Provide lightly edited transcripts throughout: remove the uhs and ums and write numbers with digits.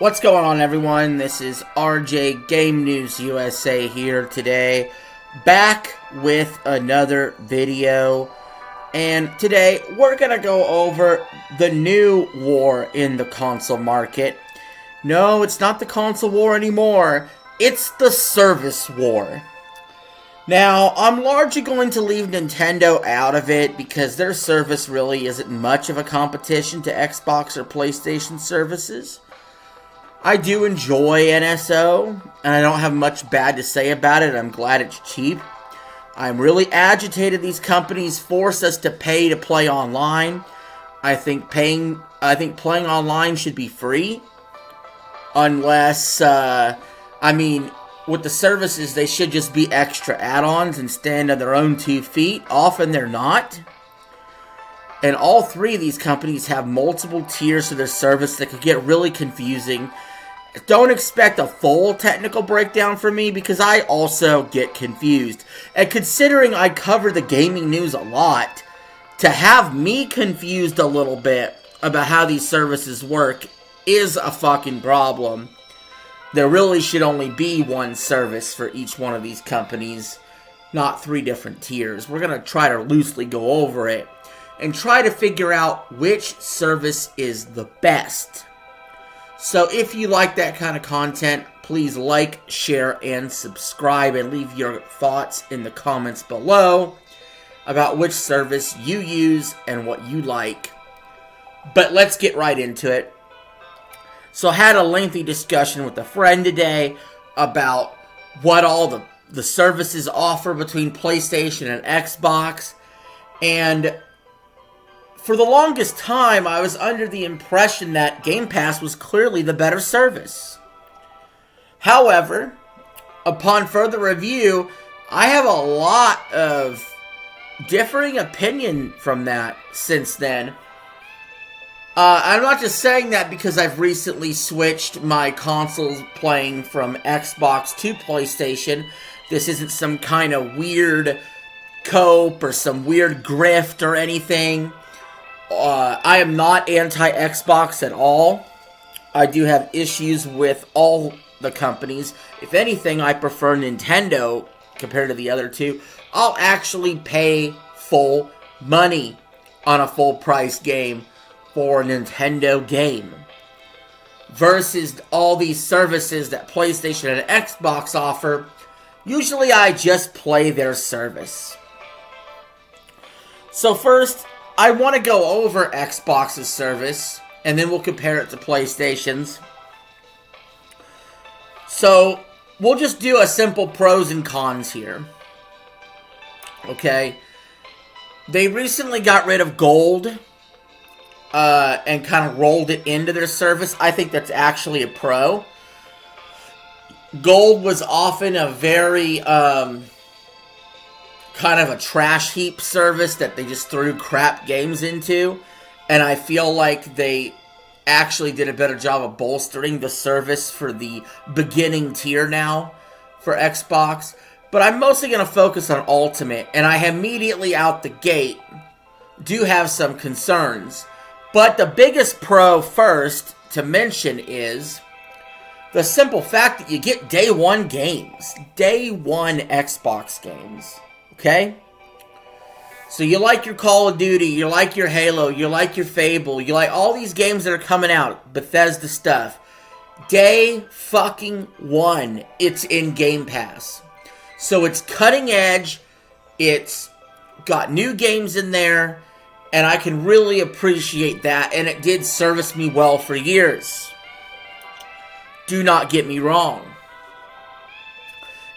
What's going on, everyone? This is RJ Game News USA here today, back with another video. And today we're gonna go over the new war in the console market. No, it's not the console war anymore. It's the service war. Now, I'm largely going to leave Nintendo out of it because their service really isn't much of a competition to Xbox or PlayStation services. I do enjoy NSO, and I don't have much bad to say about it. I'm glad it's cheap. I'm really agitated these companies force us to pay to play online. I think playing online should be free. Unless, with the services, they should just be extra add-ons and stand on their own 2 feet. Often they're not. And all three of these companies have multiple tiers to their service that could get really confusing. Don't expect a full technical breakdown from me because I also get confused. And considering I cover the gaming news a lot, to have me confused a little bit about how these services work is a fucking problem. There really should only be one service for each one of these companies, not 3 different tiers. We're going to try to loosely go over it and try to figure out which service is the best. So if you like that kind of content, please like, share, and subscribe, and leave your thoughts in the comments below about which service you use and what you like. But let's get right into it. So I had a lengthy discussion with a friend today about what all the services offer between PlayStation and Xbox, and for the longest time, I was under the impression that Game Pass was clearly the better service. However, upon further review, I have a lot of differing opinion from that since then. I'm not just saying that because I've recently switched my consoles playing from Xbox to PlayStation. This isn't some kind of weird cope or some weird grift or anything. I am not anti-Xbox at all. I do have issues with all the companies. If anything, I prefer Nintendo compared to the other two. I'll actually pay full money on a full price game for a Nintendo game versus all these services that PlayStation and Xbox offer. Usually I just play their service. So first, I want to go over Xbox's service, and then we'll compare it to PlayStation's. So, we'll just do a simple pros and cons here. Okay? They recently got rid of Gold, and kind of rolled it into their service. I think that's actually a pro. Gold was often a very, kind of a trash heap service that they just threw crap games into, and I feel like they actually did a better job of bolstering the service for the beginning tier now for Xbox. But I'm mostly going to focus on Ultimate, and I immediately out the gate do have some concerns. But the biggest pro first to mention is the simple fact that you get day one games, day one Xbox games. Okay? So you like your Call of Duty, you like your Halo, you like your Fable, you like all these games that are coming out, Bethesda stuff. Day fucking one, it's in Game Pass. So it's cutting edge, it's got new games in there, and I can really appreciate that, and it did service me well for years. Do not get me wrong.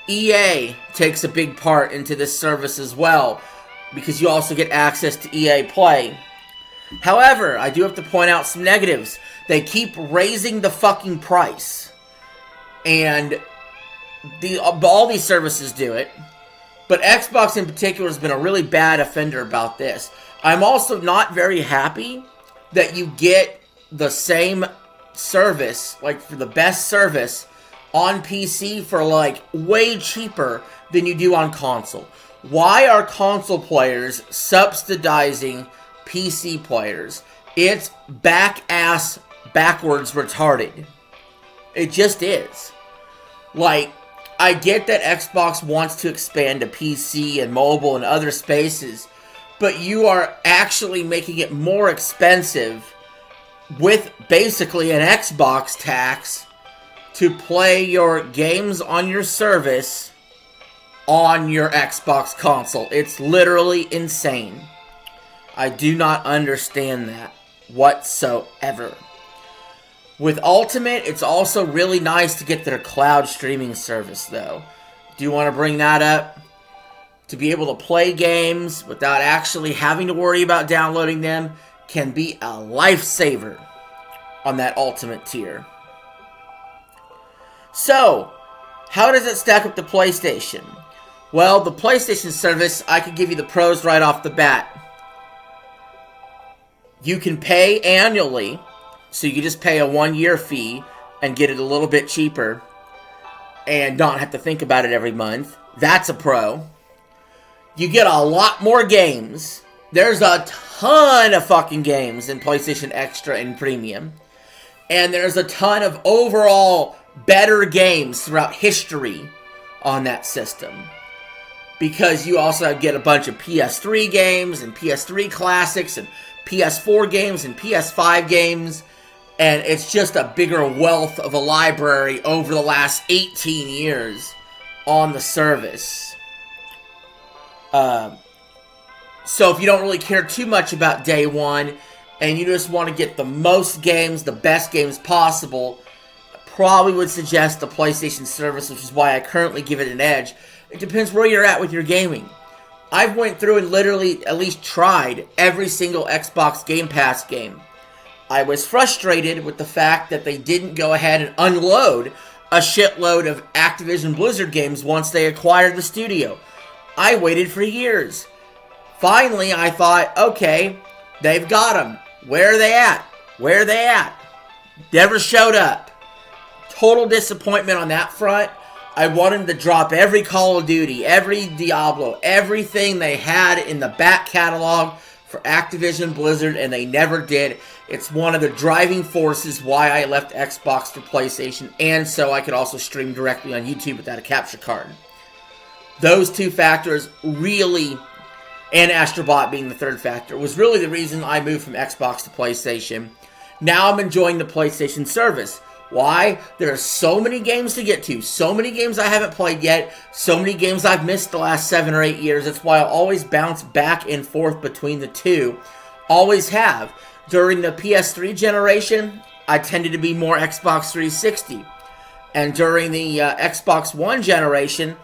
EA takes a big part into this service as well, because you also get access to EA Play. However, I do have to point out some negatives. They keep raising the fucking price. And all these services do it. But Xbox in particular has been a really bad offender about this. I'm also not very happy that you get the same service, like for the best service, on PC for like way cheaper than you do on console. Why are console players subsidizing PC players? It's backwards retarded. It just is. Like, I get that Xbox wants to expand to PC and mobile and other spaces, but you are actually making it more expensive with basically an Xbox tax to play your games on your service on your Xbox console. It's literally insane. I do not understand that whatsoever. With Ultimate, it's also really nice to get their cloud streaming service, though. Do you want to bring that up? To be able to play games without actually having to worry about downloading them can be a lifesaver on that Ultimate tier. So, how does it stack up to PlayStation? Well, the PlayStation service, I could give you the pros right off the bat. You can pay annually, so you can just pay a 1-year fee and get it a little bit cheaper and not have to think about it every month. That's a pro. You get a lot more games. There's a ton of fucking games in PlayStation Extra and Premium. And there's a ton of overall better games throughout history on that system. Because you also get a bunch of PS3 games and PS3 classics and PS4 games and PS5 games. And it's just a bigger wealth of a library over the last 18 years on the service. So if you don't really care too much about day one, and you just want to get the most games, the best games possible, I probably would suggest the PlayStation service, which is why I currently give it an edge. It depends where you're at with your gaming. I've went through and literally at least tried every single Xbox Game Pass game. I was frustrated with the fact that they didn't go ahead and unload a shitload of Activision Blizzard games once they acquired the studio. I waited for years. Finally, I thought, okay, they've got them. Where are they at? Where are they at? Never showed up. Total disappointment on that front. I wanted to drop every Call of Duty, every Diablo, everything they had in the back catalog for Activision Blizzard, and they never did. It's one of the driving forces why I left Xbox for PlayStation, and so I could also stream directly on YouTube without a capture card. Those two factors really, and Astrobot being the third factor, was really the reason I moved from Xbox to PlayStation. Now I'm enjoying the PlayStation service. Why? There are so many games to get to, so many games I haven't played yet, so many games I've missed the last 7 or 8 years. That's why I'll always bounce back and forth between the two. Always have. During the PS3 generation, I tended to be more Xbox 360. And during the Xbox One generation,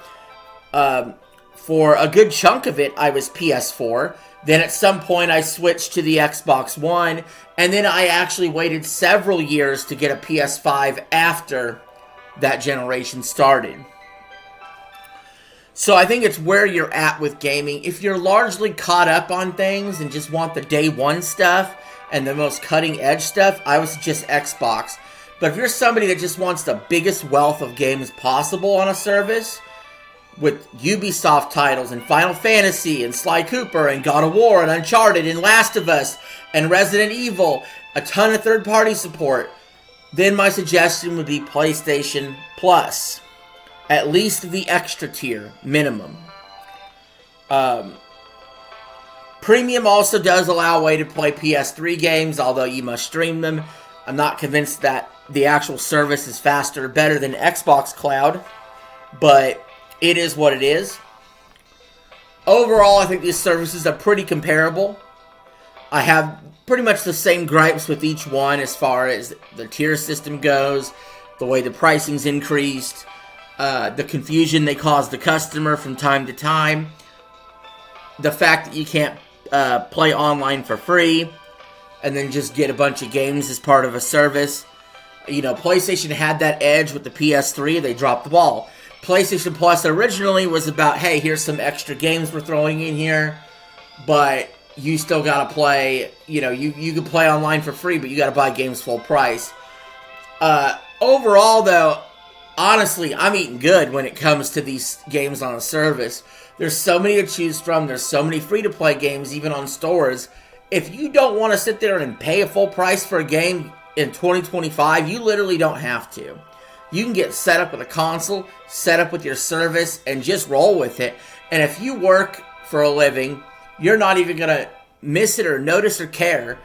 for a good chunk of it, I was PS4. Then at some point, I switched to the Xbox One. And then I actually waited several years to get a PS5 after that generation started. So I think it's where you're at with gaming. If you're largely caught up on things and just want the day one stuff and the most cutting edge stuff, I would suggest Xbox. But if you're somebody that just wants the biggest wealth of games possible on a service, with Ubisoft titles and Final Fantasy and Sly Cooper and God of War and Uncharted and Last of Us and Resident Evil, a ton of third-party support, then my suggestion would be PlayStation Plus. At least the extra tier, minimum. Premium also does allow a way to play PS3 games, although you must stream them. I'm not convinced that the actual service is faster or better than Xbox Cloud, but it is what it is. Overall, I think these services are pretty comparable. I have pretty much the same gripes with each one as far as the tier system goes, the way the pricing's increased, the confusion they cause the customer from time to time, the fact that you can't play online for free, and then just get a bunch of games as part of a service. You know, PlayStation had that edge with the PS3, they dropped the ball. PlayStation Plus originally was about, hey, here's some extra games we're throwing in here, but you still gotta play, you know, you can play online for free, but you gotta buy games full price. Overall, though, honestly, I'm eating good when it comes to these games on a service. There's so many to choose from, there's so many free-to-play games, even on stores. If you don't want to sit there and pay a full price for a game in 2025, you literally don't have to. You can get set up with a console, set up with your service, and just roll with it. And if you work for a living, you're not even going to miss it or notice or care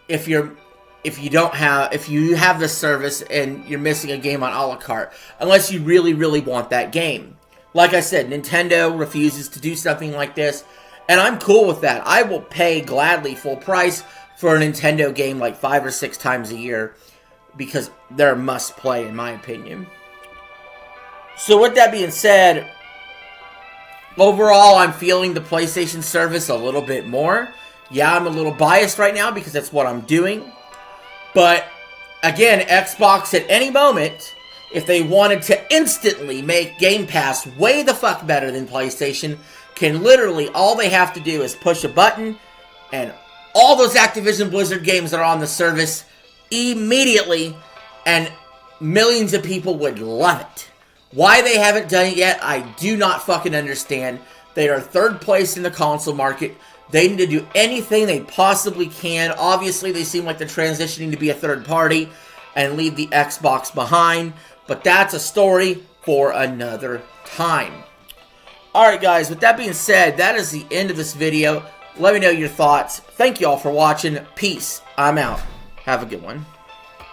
if you have the service and you're missing a game on a la carte, unless you really, really want that game. Like I said, Nintendo refuses to do something like this, and I'm cool with that. I will pay gladly full price for a Nintendo game like 5 or 6 times a year, because they're a must-play in my opinion. So with that being said, overall I'm feeling the PlayStation service a little bit more. Yeah, I'm a little biased right now because that's what I'm doing. But, again, Xbox at any moment, if they wanted to instantly make Game Pass way the fuck better than PlayStation, can literally, all they have to do is push a button, and all those Activision Blizzard games that are on the service immediately, and millions of people would love it. Why they haven't done it yet, I do not fucking understand. They are third place in the console market. They need to do anything they possibly can. Obviously, they seem like they're transitioning to be a third party and leave the Xbox behind. But that's a story for another time. Alright guys, with that being said, that is the end of this video. Let me know your thoughts. Thank you all for watching. Peace. I'm out. Have a good one.